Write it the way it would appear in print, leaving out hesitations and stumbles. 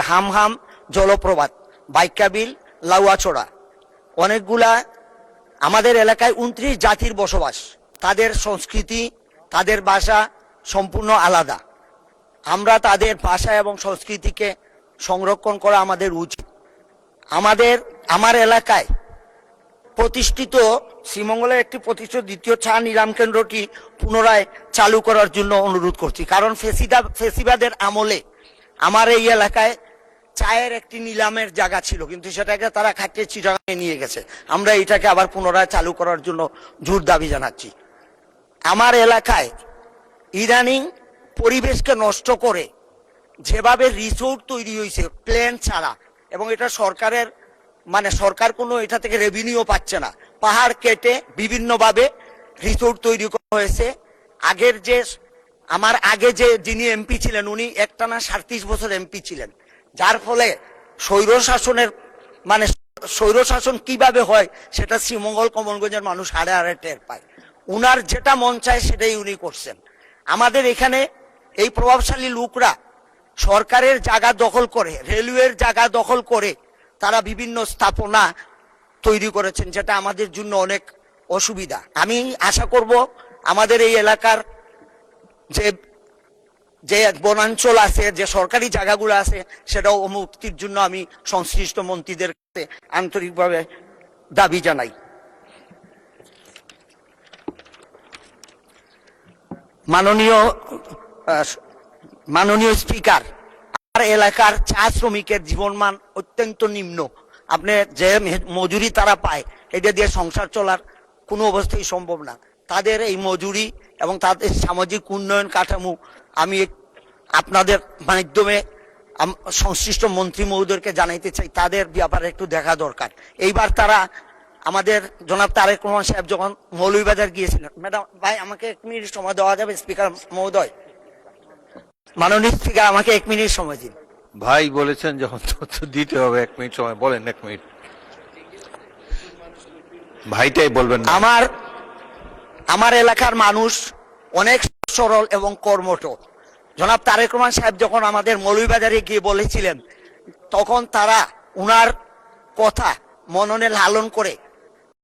হামহাম জলপ্রপাত, বাইকাবিল, লাউয়াছড়া, অনেকগুলা আমাদের এলাকায় 29 জাতির বসবাস। তাদের সংস্কৃতি, তাদের ভাষা সম্পূর্ণ আলাদা। আমরা তাদের ভাষা এবং সংস্কৃতিকে সংরক্ষণ করা আমাদের উচিত। আমার এলাকায় প্রতিষ্ঠিত শ্রীমঙ্গলের একটি প্রতিষ্ঠিত দ্বিতীয় চা নিলাম কেন্দ্রটি পুনরায় চালু করার জন্য অনুরোধ করছি। কারণ ফেসিবাদের আমলে আমার এই এলাকায় চায়ের একটি নিলামের জায়গা ছিল, কিন্তু সেটাকে তারা খাটিয়ে চিটাগাঙে নিয়ে গেছে। আমরা এটাকে আবার পুনরায় চালু করার জন্য জোর দাবি জানাচ্ছি। আমার এলাকায় ইদানিং পরিবেশকে নষ্ট করে যেভাবে রিসোর্ট তৈরি হয়েছে প্ল্যান ছাড়া, এবং এটা সরকারের সরকার কোনো এটা থেকে রেভিনিউ পাচ্ছে না, পাহাড় কেটে বিভিন্নভাবে রিসোর্ট তৈরি করা হয়েছে। আমার আগে যিনি এমপি ছিলেন উনি একটানা 37 বছর এমপি ছিলেন, যার ফলে স্বৈরশাসন কিভাবে হয় সেটা শ্রীমঙ্গল কমলগঞ্জের মানুষ হাড়ে হাড়ে টের পায়। উনার যেটা মন চায় সেটাই উনি করছেন। আমাদের এখানে এই প্রভাবশালী লোকরা সরকারের জায়গা দখল করে, রেলওয়ের জায়গা দখল করে তারা বিভিন্ন স্থাপনা তৈরি করেছেন, যেটা আমাদের জন্য অনেক অসুবিধা। আমি আশা করব আমাদের এই এলাকার যে বনাঞ্চল আছে, যে সরকারি জায়গাগুলো আছে, সেটাও মুক্তির জন্য আমি সংশ্লিষ্ট মন্ত্রীদের কাছে আন্তরিকভাবে দাবি জানাই। মাননীয় স্পিকার, আমার এলাকার চা শ্রমিকের জীবনমান অত্যন্ত নিম্ন। আপনি যে মজুরি তারা পায় এটা দিয়ে সংসার চলার কোনো অবস্থাই সম্ভব না। তাদের এই মজুরি এবং তাদের সামাজিক উন্নয়ন কাঠামো আমি আপনাদের মাধ্যমে সংশ্লিষ্ট মন্ত্রী মহোদয়কে জানাইতে চাই, তাদের ব্যাপারে একটু দেখা দরকার। এইবার তারা আমাদের জনাব তারেক রহমান সাহেব যখন মৌলভীবাজার গিয়েছিলেন, ম্যাডাম ভাই আমাকে 1 মিনিট সময় দেওয়া যাবে? স্পিকার মহোদয়, মাননীয় স্পিকার আমাকে 1 মিনিট সময় দিন। ভাই বলেছেন যখন দিতে হবে 1 মিনিট সময়, বলেন 1 মিনিট। ভাইটাই বলবেন। আমার এলাকার মানুষ অনেক সরল এবং কর্মঠ। জনাব তারেক রহমান সাহেব যখন আমাদের মৌলভীবাজারে গিয়ে বলেছিলেন, তখন তারা উনার কথা মননে লালন করে